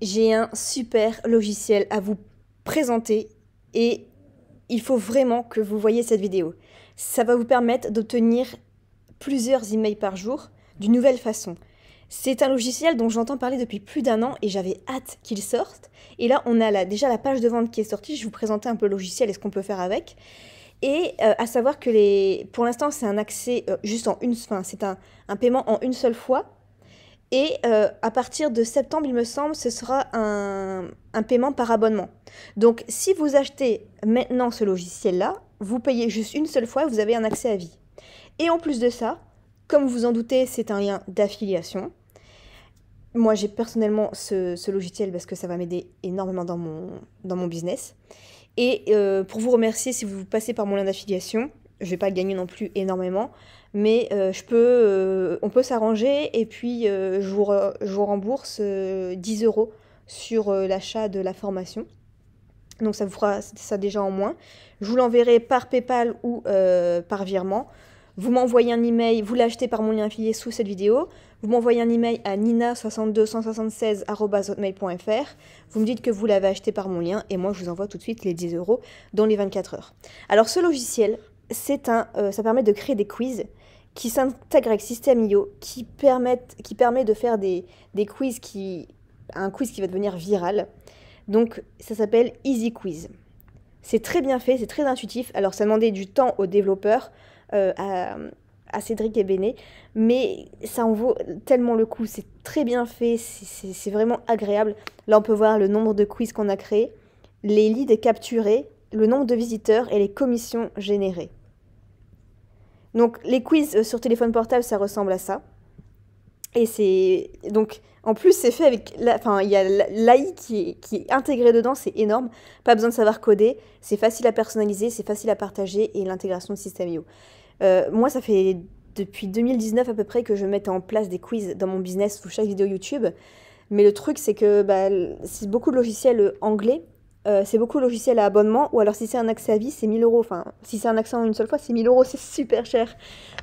J'ai un super logiciel à vous présenter et il faut vraiment que vous voyez cette vidéo. Ça va vous permettre d'obtenir plusieurs emails par jour d'une nouvelle façon. C'est un logiciel dont j'entends parler depuis plus d'un an et j'avais hâte qu'il sorte. Et là, on a déjà la page de vente qui est sortie. Je vais vous présenter un peu le logiciel et ce qu'on peut faire avec. Et à savoir que pour l'instant, c'est un accès juste en une, enfin, c'est un paiement en une seule fois. Et à partir de septembre, il me semble, ce sera un paiement par abonnement. Donc, si vous achetez maintenant ce logiciel-là, vous payez juste une seule fois et vous avez un accès à vie. Et en plus de ça, comme vous en doutez, c'est un lien d'affiliation. Moi, j'ai personnellement ce logiciel parce que ça va m'aider énormément dans mon business. Et pour vous remercier, si vous passez par mon lien d'affiliation, je ne vais pas le gagner non plus énormément, mais on peut s'arranger et puis je vous rembourse 10 euros sur l'achat de la formation. Donc ça vous fera ça déjà en moins. Je vous l'enverrai par PayPal ou par virement. Vous m'envoyez un email, vous l'achetez par mon lien affilié sous cette vidéo. Vous m'envoyez un email à nina62176@hotmail.fr. Vous me dites que vous l'avez acheté par mon lien et moi je vous envoie tout de suite les 10 euros dans les 24 heures. Alors ce logiciel, ça permet de créer des quiz qui s'intègrent avec System.io, qui permet de faire des quiz un quiz qui va devenir viral. Donc ça s'appelle Easy Quiz. C'est très bien fait, c'est très intuitif. Alors ça demandait du temps aux développeurs, à Cédric et Béné, mais ça en vaut tellement le coup. C'est très bien fait, c'est vraiment agréable. Là on peut voir le nombre de quiz qu'on a créés, les leads capturés, le nombre de visiteurs et les commissions générées. Donc les quiz sur téléphone portable, ça ressemble à ça. Et c'est donc en plus c'est fait avec il y a l'AI qui est intégré dedans, c'est énorme. Pas besoin de savoir coder, c'est facile à personnaliser, c'est facile à partager et l'intégration de System.io. Moi ça fait depuis 2019 à peu près que je mets en place des quiz dans mon business sous chaque vidéo YouTube. Mais le truc c'est que c'est beaucoup de logiciels anglais. C'est beaucoup de logiciels à abonnement, ou alors si c'est un accès à vie, c'est 1000 euros. Enfin, si c'est un accès en une seule fois, c'est 1000 euros, c'est super cher.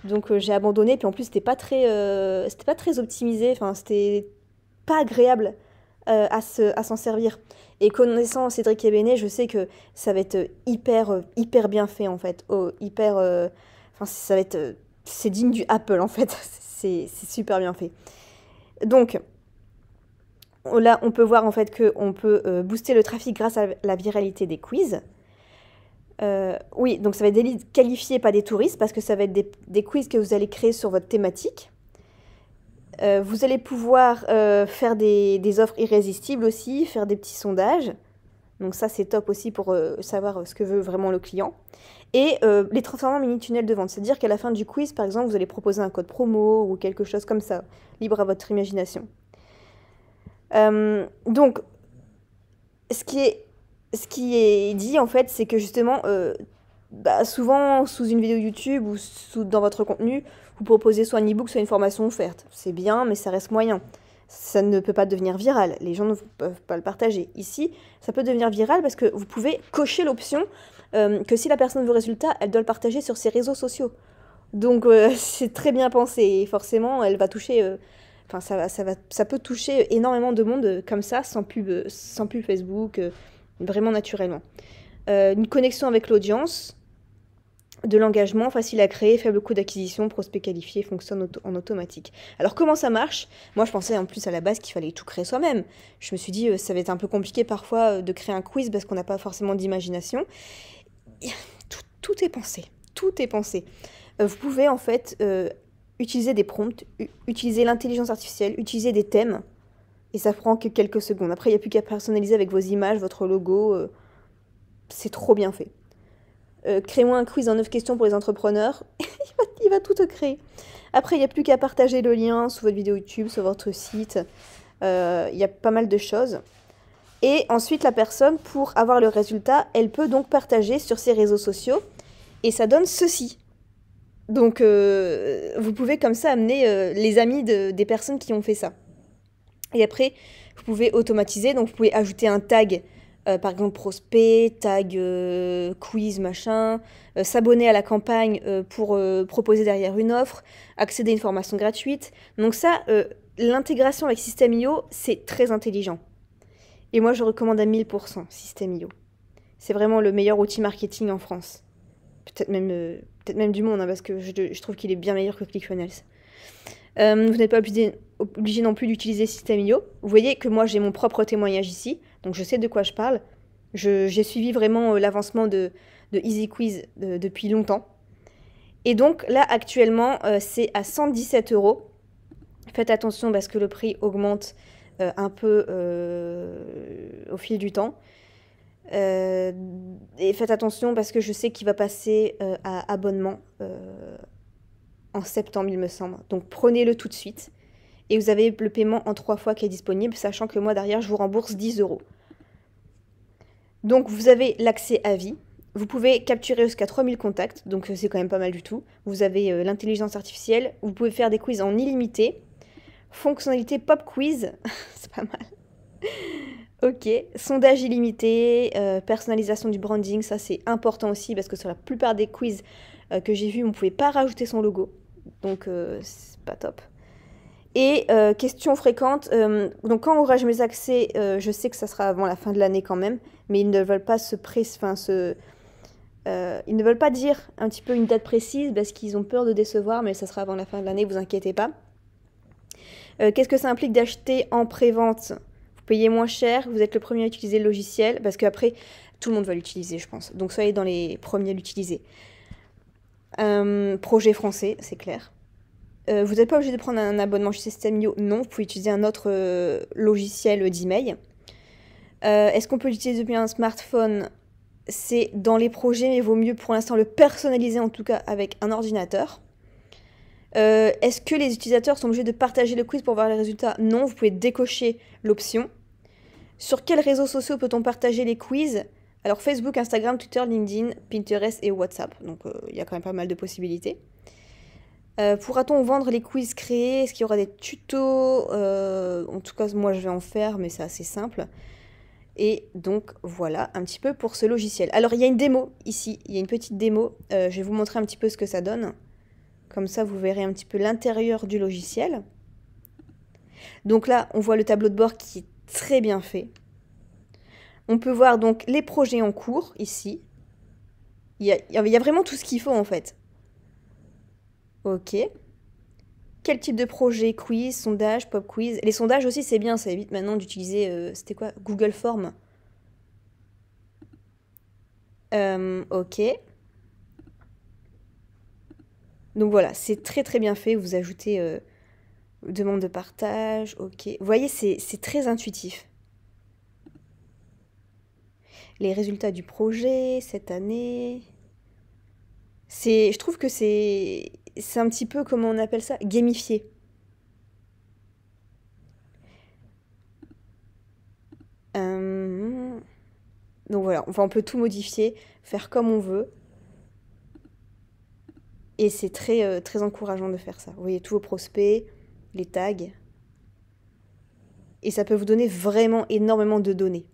Donc j'ai abandonné, puis en plus c'était pas très optimisé, enfin c'était pas agréable à s'en servir. Et connaissant Cédric et Béné, je sais que ça va être hyper bien fait en fait. Enfin ça va être, c'est digne du Apple en fait, c'est super bien fait. Donc là, on peut voir en fait qu'on peut booster le trafic grâce à la viralité des quiz. Oui, donc ça va être des leads qualifiés, pas des touristes, parce que ça va être des quiz que vous allez créer sur votre thématique. Vous allez pouvoir faire des offres irrésistibles aussi, faire des petits sondages. Donc ça, c'est top aussi pour savoir ce que veut vraiment le client. Et les transformer en mini-tunnels de vente. C'est-à-dire qu'à la fin du quiz, par exemple, vous allez proposer un code promo ou quelque chose comme ça, libre à votre imagination. Donc, ce qui est dit en fait, c'est que justement, souvent sous une vidéo YouTube ou dans votre contenu, vous proposez soit un e-book, soit une formation offerte. C'est bien, mais ça reste moyen. Ça ne peut pas devenir viral. Les gens ne peuvent pas le partager. Ici, ça peut devenir viral parce que vous pouvez cocher l'option que si la personne veut le résultat, elle doit le partager sur ses réseaux sociaux. Donc c'est très bien pensé et forcément, elle va toucher. Enfin, ça peut toucher énormément de monde comme ça, sans pub Facebook, vraiment naturellement. Une connexion avec l'audience, de l'engagement, facile à créer, faible coût d'acquisition, prospect qualifié, fonctionne en automatique. Alors comment ça marche? Moi je pensais en plus à la base qu'il fallait tout créer soi-même. Je me suis dit ça va être un peu compliqué parfois de créer un quiz parce qu'on n'a pas forcément d'imagination. Tout est pensé, tout est pensé. Vous pouvez en fait utiliser des prompts, utiliser l'intelligence artificielle, utiliser des thèmes, et ça prend que quelques secondes. Après, il n'y a plus qu'à personnaliser avec vos images, votre logo, c'est trop bien fait. Crée-moi un quiz en 9 questions pour les entrepreneurs, il va tout te créer. Après, il n'y a plus qu'à partager le lien sous votre vidéo YouTube, sur votre site, il y a pas mal de choses. Et ensuite, la personne, pour avoir le résultat, elle peut donc partager sur ses réseaux sociaux, et ça donne ceci. Donc, vous pouvez comme ça amener les amis des personnes qui ont fait ça. Et après, vous pouvez automatiser, donc vous pouvez ajouter un tag, par exemple prospect, tag quiz, machin, s'abonner à la campagne pour proposer derrière une offre, accéder à une formation gratuite. Donc ça, l'intégration avec System.io, c'est très intelligent. Et moi, je recommande à 1000% System.io. C'est vraiment le meilleur outil marketing en France. Peut-être même du monde, hein, parce que je trouve qu'il est bien meilleur que ClickFunnels. Vous n'êtes pas obligé non plus d'utiliser System.io. Vous voyez que moi, j'ai mon propre témoignage ici, donc je sais de quoi je parle. J'ai suivi vraiment l'avancement de EasyQuiz depuis longtemps. Et donc là, actuellement, c'est à 117 €. Faites attention parce que le prix augmente un peu au fil du temps. Et faites attention parce que je sais qu'il va passer à abonnement en septembre, il me semble. Donc prenez-le tout de suite. Et vous avez le paiement en 3 fois qui est disponible, sachant que moi, derrière, je vous rembourse 10 €. Donc vous avez l'accès à vie. Vous pouvez capturer jusqu'à 3000 contacts, donc c'est quand même pas mal du tout. Vous avez l'intelligence artificielle. Vous pouvez faire des quiz en illimité. Fonctionnalité pop quiz, c'est pas mal. Ok, sondage illimité, personnalisation du branding, ça c'est important aussi parce que sur la plupart des quiz que j'ai vus, on ne pouvait pas rajouter son logo, donc c'est pas top. Et questions fréquentes, donc quand aura-je mes accès, je sais que ça sera avant la fin de l'année quand même, mais ils ne veulent pas ils ne veulent pas dire un petit peu une date précise parce qu'ils ont peur de décevoir, mais ça sera avant la fin de l'année, vous inquiétez pas. Qu'est-ce que ça implique d'acheter en pré-vente? Vous payez moins cher, vous êtes le premier à utiliser le logiciel, parce qu'après, tout le monde va l'utiliser, je pense. Donc soyez dans les premiers à l'utiliser. Projet français, c'est clair. Vous n'êtes pas obligé de prendre un abonnement chez System.io, non, vous pouvez utiliser un autre logiciel d'email. Est-ce qu'on peut l'utiliser depuis un smartphone? C'est dans les projets, mais il vaut mieux pour l'instant le personnaliser, en tout cas avec un ordinateur. Est-ce que les utilisateurs sont obligés de partager le quiz pour voir les résultats? Non, vous pouvez décocher l'option. Sur quels réseaux sociaux peut-on partager les quiz? Alors Facebook, Instagram, Twitter, LinkedIn, Pinterest et WhatsApp. Donc il y a quand même pas mal de possibilités. Pourra-t-on vendre les quiz créés? Est-ce qu'il y aura des tutos? En tout cas, moi je vais en faire, mais c'est assez simple. Et donc voilà un petit peu pour ce logiciel. Alors il y a une démo ici, il y a une petite démo. Je vais vous montrer un petit peu ce que ça donne. Comme ça, vous verrez un petit peu l'intérieur du logiciel. Donc là, on voit le tableau de bord qui est très bien fait. On peut voir donc les projets en cours, ici. Il y a vraiment tout ce qu'il faut, en fait. Ok. Quel type de projet? Quiz, sondage, pop quiz. Les sondages aussi, c'est bien, ça évite maintenant d'utiliser... c'était quoi? Google Form. Ok. Donc voilà, c'est très très bien fait. Vous ajoutez demande de partage, ok. Vous voyez, c'est très intuitif. Les résultats du projet cette année. Je trouve que c'est un petit peu, comment on appelle ça? Gamifié. Donc voilà, enfin, on peut tout modifier, faire comme on veut. Et c'est très, très encourageant de faire ça. Vous voyez tous vos prospects, les tags. Et ça peut vous donner vraiment énormément de données.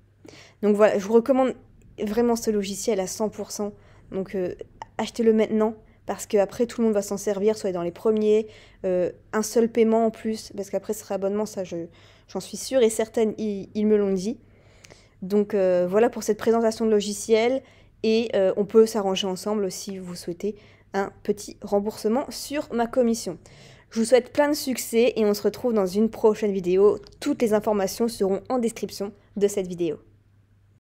Donc voilà, je vous recommande vraiment ce logiciel à 100%. Donc achetez-le maintenant parce qu'après tout le monde va s'en servir, soyez dans les premiers. Un seul paiement en plus, parce qu'après ce sera abonnement, ça j'en suis sûre et certaine, ils me l'ont dit. Donc voilà pour cette présentation de logiciel. Et on peut s'arranger ensemble si vous souhaitez un petit remboursement sur ma commission. Je vous souhaite plein de succès et on se retrouve dans une prochaine vidéo. Toutes les informations seront en description de cette vidéo.